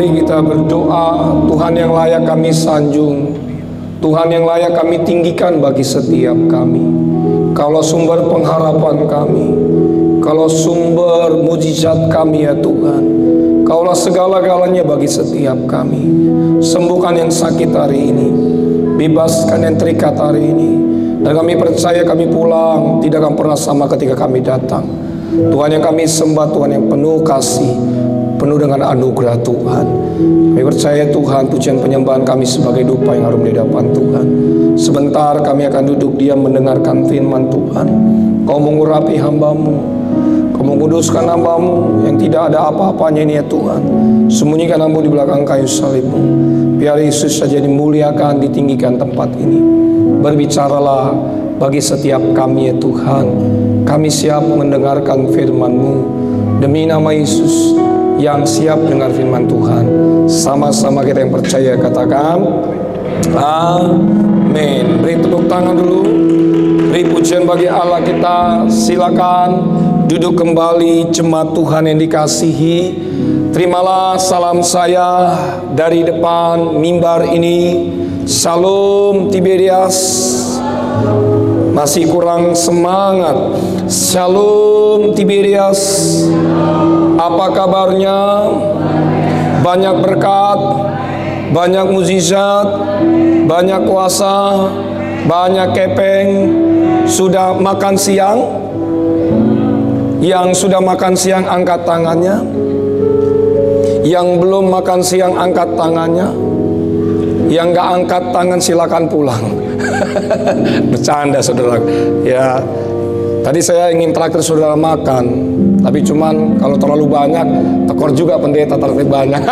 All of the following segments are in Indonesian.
Mari kita berdoa. Tuhan yang layak kami sanjung, Tuhan yang layak kami tinggikan bagi setiap kami. Kaulah sumber pengharapan kami, Kaulah sumber mujizat kami ya Tuhan. Kaulah segala-galanya bagi setiap kami. Sembuhkan yang sakit hari ini, bebaskan yang terikat hari ini. Dan kami percaya kami pulang tidak akan pernah sama ketika kami datang. Tuhan yang kami sembah, Tuhan yang penuh kasih, penuh dengan anugerah Tuhan. Kami percaya Tuhan, pujian penyembahan kami sebagai dupa yang harum di hadapan Tuhan. Sebentar kami akan duduk diam mendengarkan firman Tuhan. Kau mengurapi hamba-Mu, Kau menguduskan hamba-Mu yang tidak ada apa-apanya ini ya Tuhan. Sembunyikan hamba di belakang kayu salib-Mu. Biar Yesus saja dimuliakan, ditinggikan tempat ini. Berbicaralah bagi setiap kami ya Tuhan. Kami siap mendengarkan firman-Mu. Demi nama Yesus yang siap dengar firman Tuhan. Sama-sama kita yang percaya katakan amin. Beri tepuk tangan dulu, beri pujian bagi Allah kita. Silakan duduk kembali jemaat Tuhan yang dikasihi. Terimalah salam saya dari depan mimbar ini. Shalom Tiberias. Masih kurang semangat. Shalom Tiberias. Apa kabarnya? Banyak berkat, banyak mukjizat, banyak kuasa, banyak kepeng. Sudah makan siang? Yang sudah makan siang angkat tangannya. Yang belum makan siang angkat tangannya. Yang gak angkat tangan silakan pulang. Bercanda saudara. Ya, tadi saya ingin traktir saudara makan, tapi cuman kalau terlalu banyak tekor juga pendeta traktir banyak.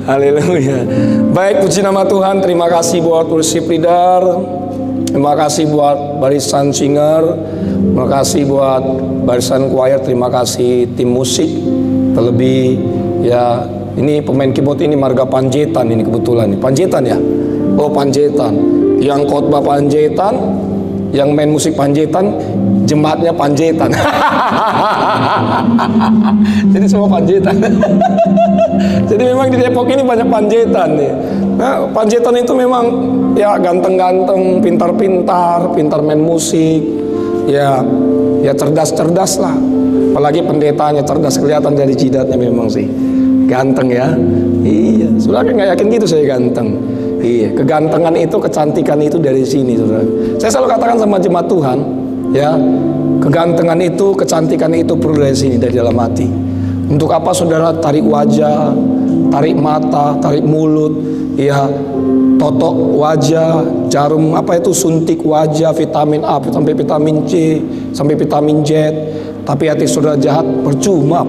Haleluya. Baik, puji nama Tuhan. Terima kasih buat worship leader, terima kasih buat barisan singer, terima kasih buat barisan choir, terima kasih tim musik. Terlebih ya, ini pemain keyboard ini marga Panjaitan ini kebetulan nih. Panjaitan ya? Oh Panjaitan. Yang khotbah Panjaitan, yang main musik Panjaitan, jemaatnya Panjaitan. Jadi semua Panjaitan. Jadi memang di Depok ini banyak Panjaitan nih. Nah, Panjaitan itu memang ya ganteng-ganteng, pintar-pintar, pintar main musik. Ya cerdas-cerdas lah. Apalagi pendetanya cerdas, kelihatan dari jidatnya memang sih. Ganteng ya. Iya, saudara nggak yakin gitu saya ganteng. Iya, kegantengan itu, kecantikan itu dari sini, saudara. Saya selalu katakan sama jemaat Tuhan, ya, kegantengan itu, kecantikan itu perlu dari sini, dari dalam hati. Untuk apa saudara tarik wajah, tarik mata, tarik mulut, ya, totok wajah, jarum apa itu suntik wajah, vitamin A sampai vitamin C, sampai vitamin Z. Tapi hati saudara jahat, percuma,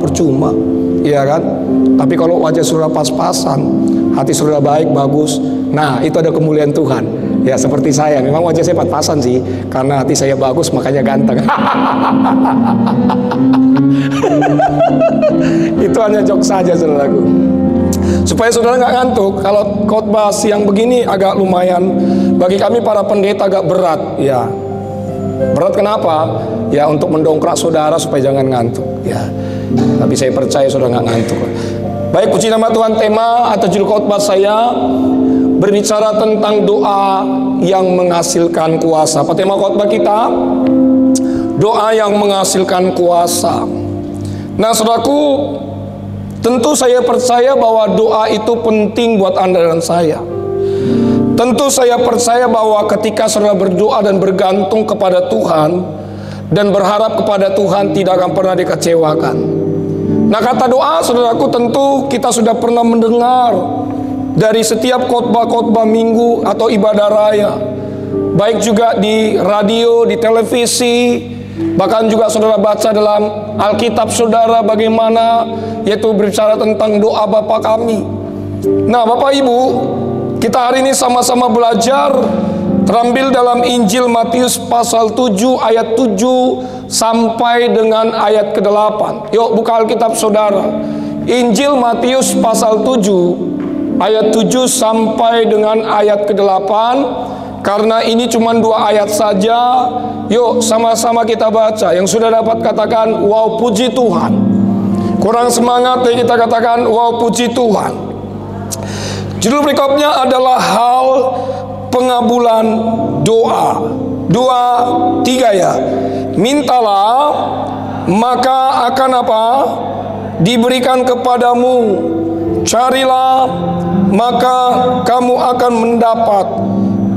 iya kan? Tapi kalau wajah saudara pas-pasan, hati saudara baik, bagus, nah itu ada kemuliaan Tuhan. Ya seperti saya, memang wajah saya pas-pasan sih, karena hati saya bagus makanya ganteng. Itu hanya jokes saja saudaraku. Supaya saudara nggak ngantuk. Kalau khotbah siang begini agak lumayan bagi kami para pendeta agak berat, ya. Berat kenapa? Ya untuk mendongkrak saudara supaya jangan ngantuk. Ya, tapi saya percaya saudara nggak ngantuk. Baik, puji nama Tuhan. Tema atau judul khotbah saya berbicara tentang doa yang menghasilkan kuasa. Apa tema khotbah kita? Doa yang menghasilkan kuasa. Nah, saudaraku, tentu saya percaya bahwa doa itu penting buat Anda dan saya. Tentu saya percaya bahwa ketika saudara berdoa dan bergantung kepada Tuhan dan berharap kepada Tuhan tidak akan pernah dikecewakan. Nah, kata doa saudaraku tentu kita sudah pernah mendengar dari setiap khotbah-khotbah minggu atau ibadah raya. Baik juga di radio, di televisi, bahkan juga saudara baca dalam Alkitab saudara bagaimana yaitu berbicara tentang doa Bapa kami. Nah, Bapak Ibu, kita hari ini sama-sama belajar terambil dalam Injil Matius pasal 7 ayat 7 sampai dengan ayat ke-8. Yuk buka Alkitab saudara. Injil Matius pasal 7 ayat 7 sampai dengan ayat ke-8. Karena ini cuma 2 ayat saja, yuk sama-sama kita baca. Yang sudah dapat katakan, wow puji Tuhan. Kurang semangat ya kita katakan, wow puji Tuhan. Judul berikutnya adalah hal pengabulan doa. 2, 3 ya. Mintalah, maka akan apa? Diberikan kepadamu. Carilah, maka kamu akan mendapat.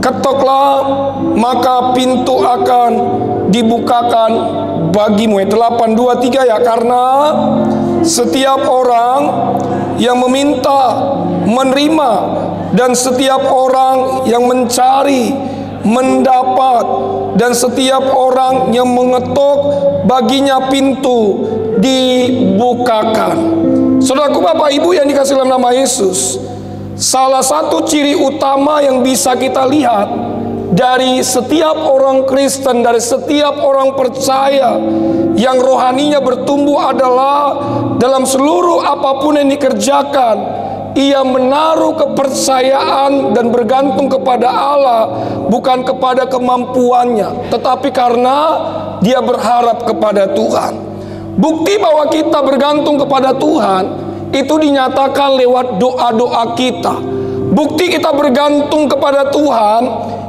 Ketoklah, maka pintu akan dibukakan bagimu. 8, 2, 3 ya. Karena setiap orang yang meminta menerima, dan setiap orang yang mencari mendapat, dan setiap orang yang mengetuk baginya pintu dibukakan. Saudaraku, Bapak Ibu yang dikasihi dalam nama Yesus, salah satu ciri utama yang bisa kita lihat dari setiap orang Kristen, dari setiap orang percaya yang rohaninya bertumbuh adalah dalam seluruh apapun yang dikerjakan, ia menaruh kepercayaan dan bergantung kepada Allah, bukan kepada kemampuannya, tetapi karena dia berharap kepada Tuhan. Bukti bahwa kita bergantung kepada Tuhan itu dinyatakan lewat doa-doa kita. Bukti kita bergantung kepada Tuhan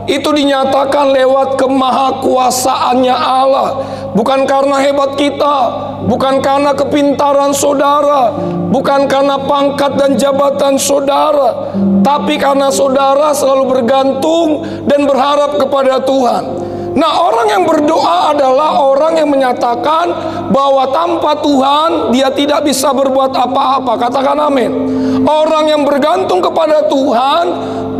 itu dinyatakan lewat kemahakuasaannya Allah. Bukan karena hebat kita, bukan karena kepintaran saudara, bukan karena pangkat dan jabatan saudara, tapi karena saudara selalu bergantung dan berharap kepada Tuhan. Nah, orang yang berdoa adalah orang yang menyatakan bahwa tanpa Tuhan dia tidak bisa berbuat apa-apa. Katakan amin. Orang yang bergantung kepada Tuhan,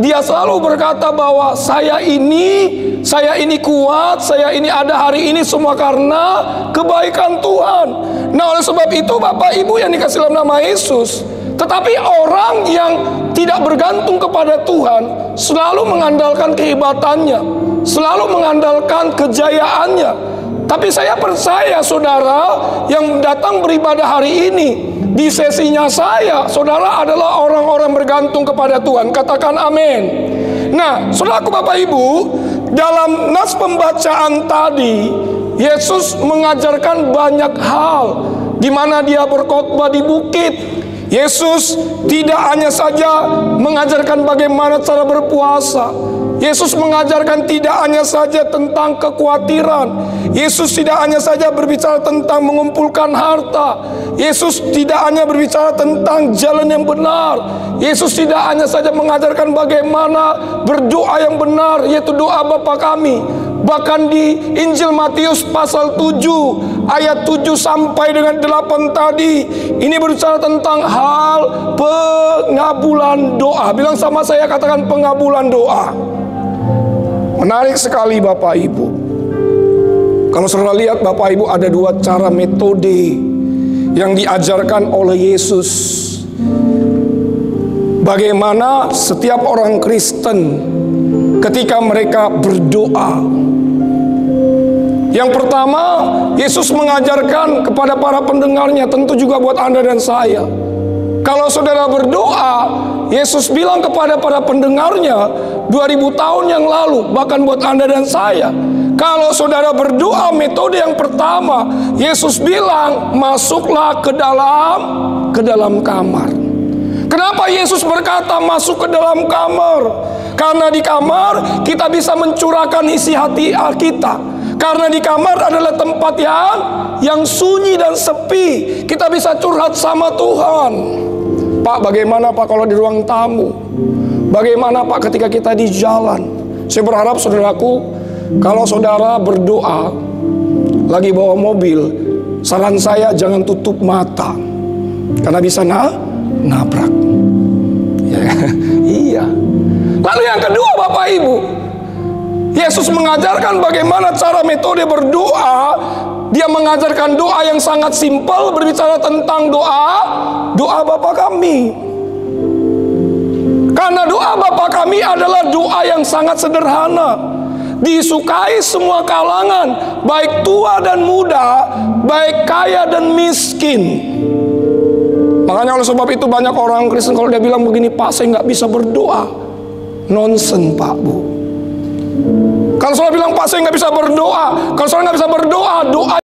dia selalu berkata bahwa saya ini kuat, saya ini ada hari ini semua karena kebaikan Tuhan. Nah, oleh sebab itu Bapak Ibu yang dikasihi dalam nama Yesus, tetapi orang yang tidak bergantung kepada Tuhan selalu mengandalkan kehebatannya, selalu mengandalkan kejayaannya. Tapi saya percaya saudara yang datang beribadah hari ini, di sesinya saya, saudara adalah orang-orang bergantung kepada Tuhan. Katakan amin. Nah, saudaraku Bapak Ibu, dalam nas pembacaan tadi, Yesus mengajarkan banyak hal, di mana dia berkhotbah di bukit. Yesus tidak hanya saja mengajarkan bagaimana cara berpuasa. Yesus mengajarkan tidak hanya saja tentang kekhawatiran. Yesus tidak hanya saja berbicara tentang mengumpulkan harta. Yesus tidak hanya berbicara tentang jalan yang benar. Yesus tidak hanya saja mengajarkan bagaimana berdoa yang benar, yaitu doa Bapa kami. Bahkan di Injil Matius pasal 7 ayat 7 sampai dengan 8 tadi, ini berbicara tentang hal pengabulan doa. Bilang sama saya, katakan pengabulan doa. Menarik sekali Bapak Ibu. Kalau saudara lihat Bapak Ibu, ada 2 cara metode yang diajarkan oleh Yesus. Bagaimana setiap orang Kristen ketika mereka berdoa. Yang pertama, Yesus mengajarkan kepada para pendengarnya, tentu juga buat Anda dan saya. Kalau saudara berdoa, Yesus bilang kepada para pendengarnya 2000 tahun yang lalu, bahkan buat Anda dan saya, kalau saudara berdoa, metode yang pertama, Yesus bilang, masuklah ke dalam kamar. Kenapa Yesus berkata masuk ke dalam kamar? Karena di kamar kita bisa mencurahkan isi hati kita. Karena di kamar adalah tempat yang sunyi dan sepi. Kita bisa curhat sama Tuhan. Pak, bagaimana Pak kalau di ruang tamu? Bagaimana Pak ketika kita di jalan? Saya berharap saudaraku, kalau saudara berdoa lagi bawa mobil, saran saya jangan tutup mata, karena bisa nabrak. Ya, iya. Lalu yang kedua Bapak Ibu, Yesus mengajarkan bagaimana cara metode berdoa. Dia mengajarkan doa yang sangat simpel, berbicara tentang doa Bapa kami. Karena doa Bapa kami adalah doa yang sangat sederhana, disukai semua kalangan, baik tua dan muda, baik kaya dan miskin. Makanya oleh sebab itu banyak orang Kristen kalau dia bilang begini, Pak saya nggak bisa berdoa. Nonsen Pak Bu. Kalau saudara bilang, Pak saya nggak bisa berdoa. Kalau saudara nggak bisa berdoa, doa